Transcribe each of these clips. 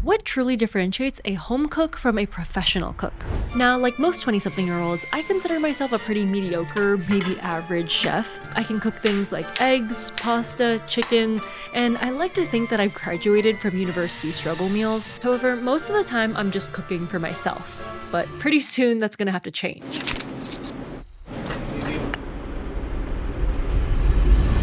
what truly differentiates a home cook from a professional cook? Now, like most 20-something-year-olds, I consider myself a pretty mediocre, maybe average chef. I can cook things like eggs, pasta, chicken, and I like to think that I've graduated from university struggle meals. However, most of the time I'm just cooking for myself. But pretty soon that's gonna have to change.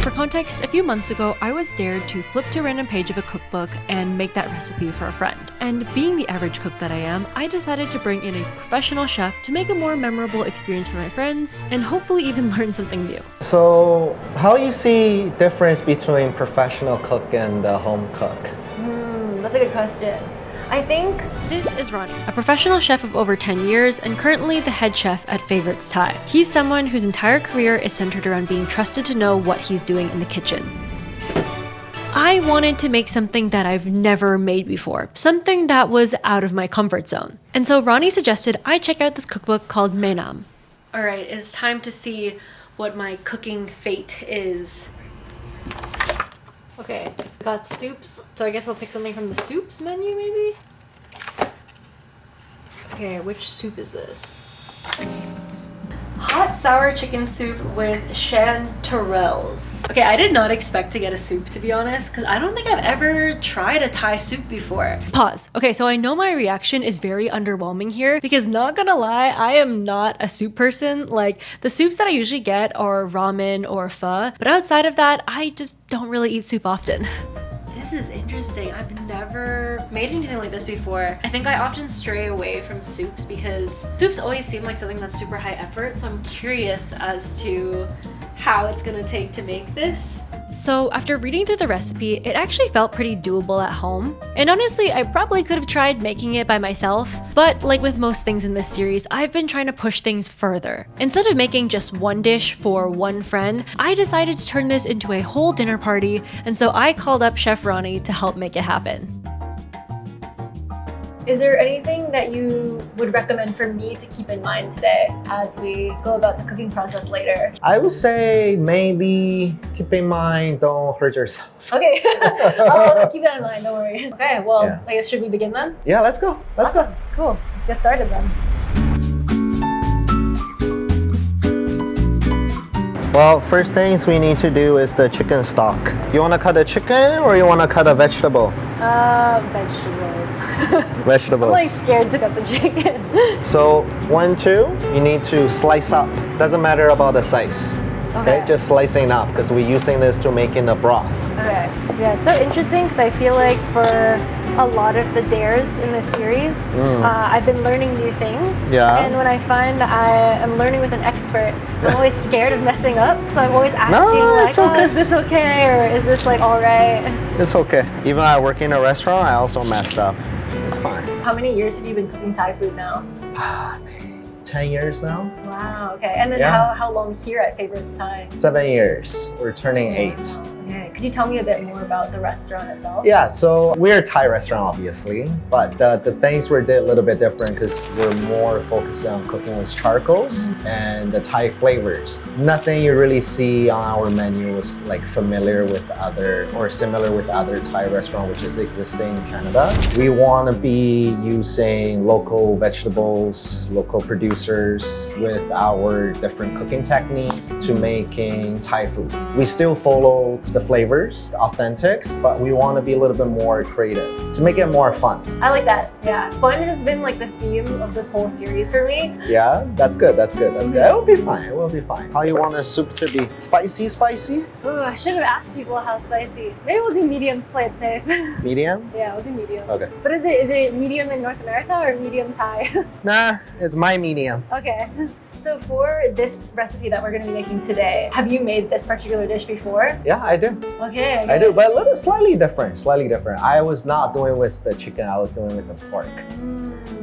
For context, a few months ago, I was dared to flip to a random page of a cookbook and make that recipe for a friend. And being the average cook that I am, I decided to bring in a professional chef to make a more memorable experience for my friends and hopefully even learn something new. So, how you see difference between professional cook and the home cook? That's a good question. I think this is Ronnie, a professional chef of over 10 years and currently the head chef at Favorites Thai. He's someone whose entire career is centered around being trusted to know what he's doing in the kitchen. I wanted to make something that I've never made before, something that was out of my comfort zone. And so Ronnie suggested I check out this cookbook called Menam. Alright, it's time to see what my cooking fate is. Okay, got soups, so I guess we'll pick something from the soups menu, maybe? Okay, which soup is this? Hot sour chicken soup with chanterelles. Okay, I did not expect to get a soup, to be honest, because I don't think I've ever tried a Thai soup before. Pause. Okay, so I know my reaction is very underwhelming here, because not gonna lie, I am not a soup person. Like, the soups that I usually get are ramen or pho, but outside of that, I just don't really eat soup often. This is interesting. I've never made anything like this before. I think I often stray away from soups because soups always seem like something that's super high effort, so I'm curious as to how it's gonna take to make this. So after reading through the recipe, it actually felt pretty doable at home. And honestly, I probably could have tried making it by myself, but like with most things in this series, I've been trying to push things further. Instead of making just one dish for one friend, I decided to turn this into a whole dinner party, and so I called up Chef Ronnie to help make it happen. Is there anything that you would recommend for me to keep in mind today as we go about the cooking process later? I would say maybe keep in mind, don't hurt yourself. Okay, I'll keep that in mind, don't worry. Okay, well, I guess should we begin then? Yeah, let's go. Let's go. Cool, let's get started then. Well, first things we need to do is the chicken stock. You want to cut a chicken or you want to cut a vegetable? Vegetables. Vegetables. I'm like scared to cut the chicken. So 1, 2, you need to slice up. Doesn't matter about the size. Okay, just slicing up because we're using this to make in a broth. Okay. Yeah, it's so interesting because I feel like for a lot of the dares in this series, I've been learning new things. Yeah. And when I find that I am learning with an expert, I'm always scared of messing up. So I'm always asking like, oh, is this okay? Or is this like all right? It's okay. Even I work in a restaurant, I also messed up. It's fine. How many years have you been cooking Thai food now? 10 years now. Wow, okay. And then how long here at Favorites Thai? 7 years. We're turning 8. Okay. Could you tell me a bit more about the restaurant itself? Yeah, so we're a Thai restaurant, obviously, but the things we did a little bit different because we're more focused on cooking with charcoals and the Thai flavors. Nothing you really see on our menu is like familiar with other or similar with other Thai restaurant which is existing in Canada. We want to be using local vegetables, local producers with our different cooking technique to making Thai food. We still follow the flavors, the authentics, but we want to be a little bit more creative to make it more fun. I like that. Yeah, fun has been like the theme of this whole series for me. Yeah, that's good. That's good. That's good. It will be fine. It will be fine. How you want a soup to be? Spicy, spicy? Ooh, I should have asked people how spicy. Maybe we'll do medium to play it safe. Medium? Yeah, we'll do medium. Okay. But is it medium in North America or medium Thai? Nah, it's my medium. Okay. So for this recipe that we're going to be making today, have you made this particular dish before? Yeah, I do. Okay. I do, but a little slightly different. I was not doing with the chicken, I was doing with the pork.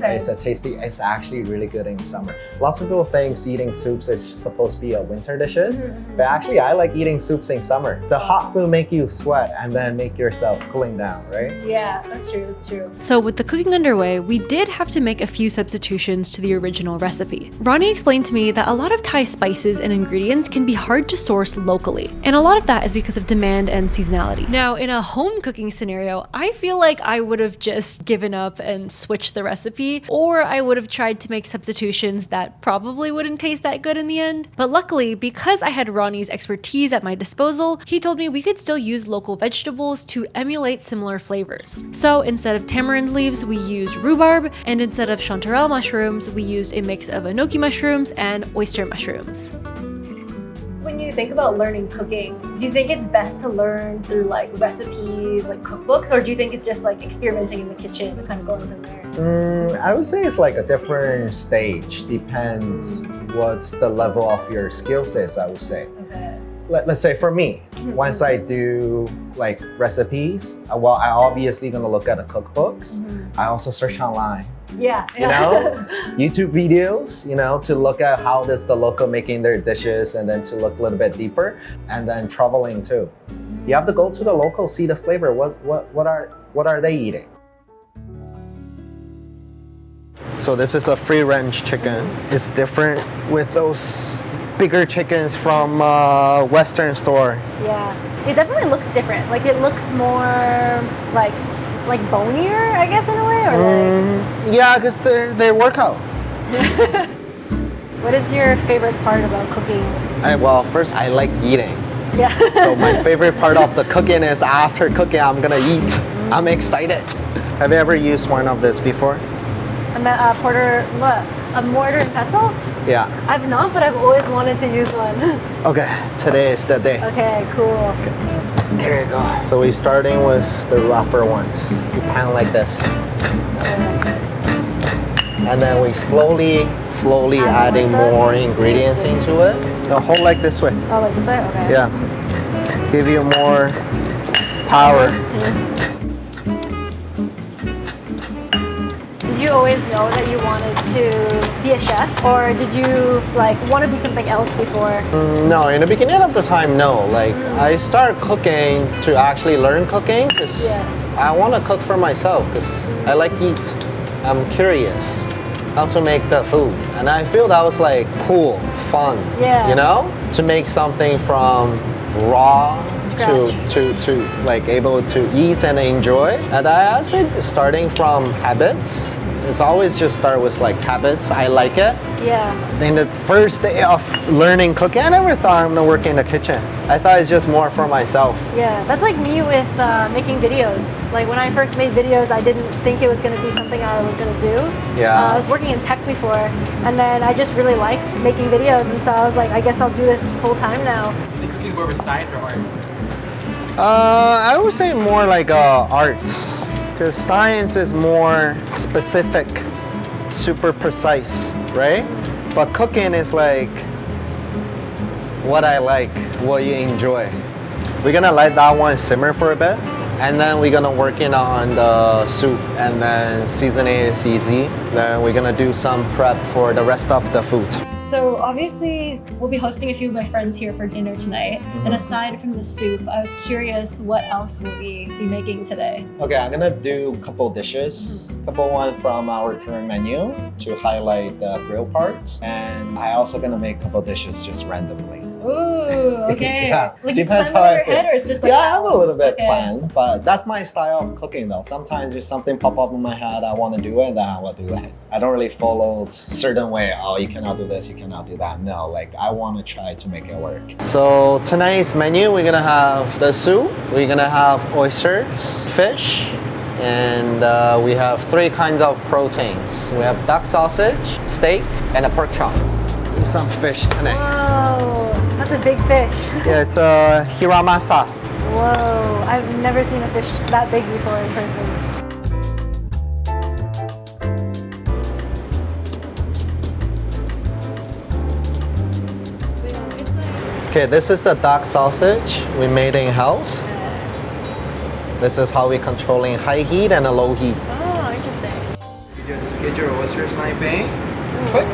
Okay. It's actually really good in summer. Lots of people think eating soups is supposed to be a winter dishes, but actually I like eating soups in summer. The hot food make you sweat and then make yourself cooling down, right? Yeah, that's true, that's true. So with the cooking underway, we did have to make a few substitutions to the original recipe. Ronnie explained to me that a lot of Thai spices and ingredients can be hard to source locally, and a lot of that is because of demand and seasonality. Now, in a home cooking scenario, I feel like I would have just given up and switched the recipe, or I would have tried to make substitutions that probably wouldn't taste that good in the end. But luckily, because I had Ronnie's expertise at my disposal, he told me we could still use local vegetables to emulate similar flavors. So instead of tamarind leaves, we used rhubarb, and instead of chanterelle mushrooms, we used a mix of enoki mushrooms and oyster mushrooms. When you think about learning cooking, do you think it's best to learn through like recipes, like cookbooks, or do you think it's just like experimenting in the kitchen and kind of going from there? I would say it's like a different stage. Depends what's the level of your skill sets, I would say. Okay. Let's say for me, once I do like recipes, well, I obviously gonna look at the cookbooks. I also search online. Yeah. You know, YouTube videos, you know, to look at how does the local making their dishes, and then to look a little bit deeper, and then traveling too. You have to go to the local, see the flavor. What are they eating? So this is a free range chicken. It's different with those bigger chickens from Western store. Yeah. It definitely looks different. Like it looks more like bonier, I guess, in a way, or like. Yeah, because they work out. What is your favorite part about cooking? Well, first I like eating. Yeah. So my favorite part of the cooking is after cooking, I'm gonna eat. I'm excited. Have you ever used one of this before? A mortar and pestle? Yeah. I've not, but I've always wanted to use one. Okay, today is the day. Okay, cool. There you go. So we're starting with the rougher ones. You pan like this. And then we slowly adding more ingredients into it. No, hold like this way. Oh, like this way? Okay. Yeah. Give you more power. Did you always know that you wanted to be a chef, or did you like want to be something else before? No, in the beginning of the time, no. Like I started cooking to actually learn cooking because I want to cook for myself because I like eat. I'm curious how to make the food, and I feel that was like cool, fun. Yeah. You know, to make something from raw to like able to eat and enjoy. And I say starting from habits. It's always just start with like habits. I like it. Yeah. In the first day of learning cooking, I never thought I'm gonna work in the kitchen. I thought it's just more for myself. Yeah, that's like me with making videos. Like when I first made videos, I didn't think it was gonna be something I was gonna do. Yeah. I was working in tech before, and then I just really liked making videos, and so I was like, I guess I'll do this full time now. The cooking more with science or art? I would say more like art, because science is more specific, super precise, right? But cooking is like what I like, what you enjoy. We're gonna let that one simmer for a bit, and then we're gonna work in on the soup, and then seasoning is easy. Then we're gonna do some prep for the rest of the food. So obviously, we'll be hosting a few of my friends here for dinner tonight. And aside from the soup, I was curious what else will we be making today? Okay, I'm gonna do a couple dishes. Couple one from our current menu to highlight the grill parts. And I also gonna make a couple dishes just randomly. Ooh, okay. Yeah, Like you depends plan how in I your feel. head, or it's just like Yeah, I have a little bit Okay. planned, but that's my style of cooking though. Sometimes there's something pop up in my head, I want to do it, then I will do it. I don't really follow a certain way. Oh, you cannot do this, you cannot do that. No, like I want to try to make it work. So tonight's menu, we're gonna have the soup, we're gonna have oysters, fish, and we have 3 kinds of proteins. We have duck sausage, steak, and a pork chop. Eat some fish tonight. Whoa, that's a big fish. Yeah, it's a hiramasa. Whoa, I've never seen a fish that big before in person. Okay, this is the duck sausage we made in house. This is how we controlling high heat and a low heat. Oh, interesting. You just get your oysters knife in, click,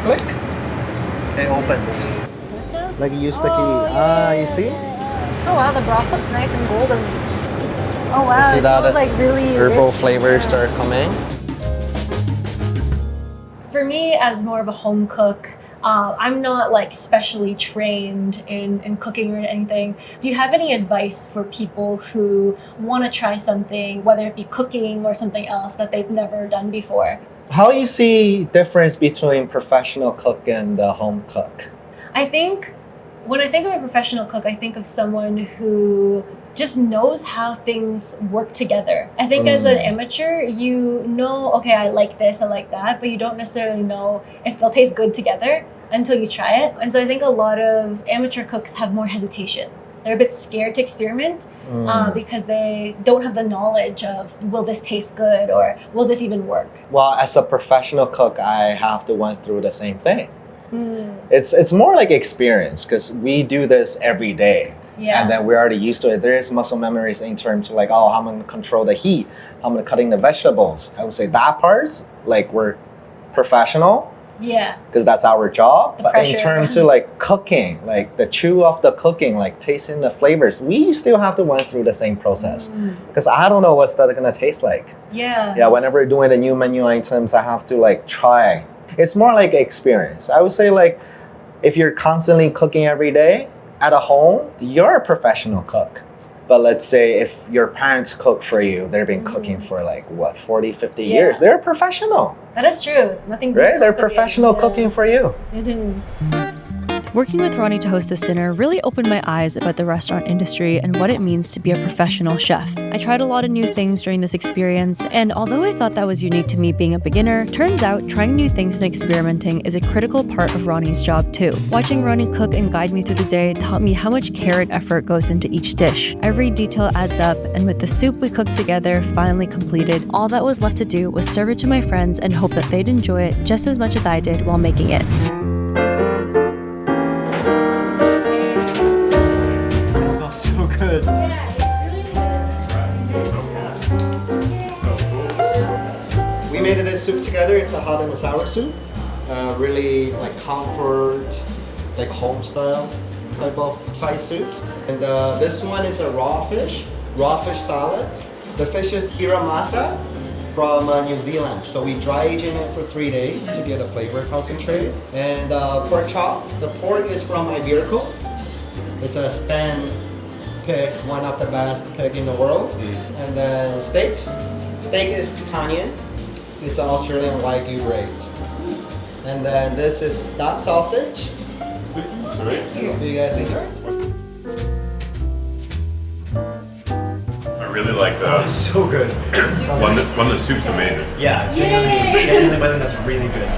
click, it opens. Like you use the key. You see? Oh wow, the broth looks nice and golden. Oh wow, See it that smells like really herbal rich. flavors start coming. For me, as more of a home cook, I'm not like specially trained in cooking or anything. Do you have any advice for people who want to try something, whether it be cooking or something else that they've never done before? How you see difference between professional cook and the home cook? I think when I think of a professional cook, I think of someone who just knows how things work together. I think as an amateur, you know, okay, I like this, I like that, but you don't necessarily know if they'll taste good together until you try it. And so I think a lot of amateur cooks have more hesitation. They're a bit scared to experiment because they don't have the knowledge of, will this taste good or will this even work? Well, as a professional cook, I have to went through the same thing. It's more like experience because we do this every day. Yeah. And then we're already used to it. There is muscle memories in terms of like, oh, how I'm going to control the heat, how I'm going to cutting the vegetables. I would say that part's like we're professional. Yeah. Because that's our job. The but pressure. in terms to like cooking, like the chew of the cooking, like tasting the flavors, we still have to went through the same process. Because I don't know what's that gonna taste like. Yeah. Yeah, whenever we're doing the new menu items, I have to like try. It's more like experience. I would say like if you're constantly cooking every day at a home, you're a professional cook. But let's say if your parents cook for you, they've been cooking for like what, 40, 50 years. They're a professional. That is true. Nothing beats Right? They're home cooking. professional cooking for you. Working with Ronnie to host this dinner really opened my eyes about the restaurant industry and what it means to be a professional chef. I tried a lot of new things during this experience, and although I thought that was unique to me being a beginner, turns out trying new things and experimenting is a critical part of Ronnie's job too. Watching Ronnie cook and guide me through the day taught me how much care and effort goes into each dish. Every detail adds up, and with the soup we cooked together finally completed, all that was left to do was serve it to my friends and hope that they'd enjoy it just as much as I did while making it. It smells so good. Yeah, it's really We made this soup together. It's a hot and a sour soup. Really like comfort, like home style type of Thai soups. And this one is a raw fish salad. The fish is kiramasa from New Zealand. So we dry aging it for 3 days to get a flavor concentrate. And pork chop. The pork is from Iberico. It's a Span pig, one of the best pig in the world. And then steaks. Steak is picanha. It's an Australian Wagyu grade. And then this is duck sausage. Do you guys enjoy it? I really like the So good. one. The soup's amazing. Yeah, genuinely, but that's really good.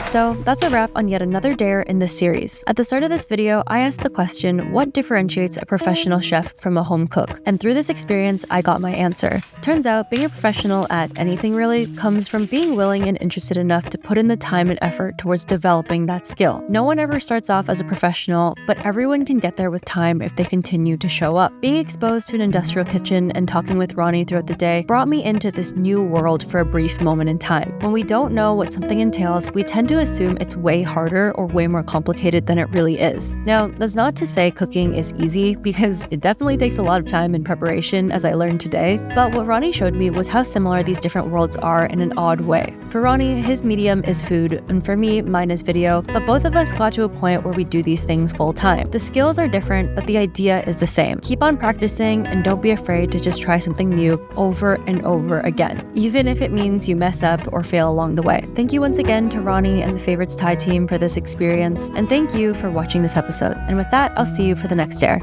So that's a wrap on yet another dare in this series. At the start of this video, I asked the question, what differentiates a professional chef from a home cook? And through this experience, I got my answer. Turns out being a professional at anything really comes from being willing and interested enough to put in the time and effort towards developing that skill. No one ever starts off as a professional, but everyone can get there with time if they continue to show up. Being exposed to an industrial kitchen and talking with Ronnie throughout the day brought me into this new world for a brief moment in time. When we don't know what something entails, we tend to assume it's way harder or way more complicated than it really is. Now, that's not to say cooking is easy, because it definitely takes a lot of time and preparation, as I learned today, but what Ronnie showed me was how similar these different worlds are in an odd way. For Ronnie, his medium is food, and for me, mine is video, but both of us got to a point where we do these things full time. The skills are different, but the idea is the same. Keep on practicing, and don't be afraid to just try something new over and over again, even if it means you mess up or fail along the way. Thank you once again to Ronnie and the Favorites Thai team for this experience, and thank you for watching this episode. And with that, I'll see you for the next dare.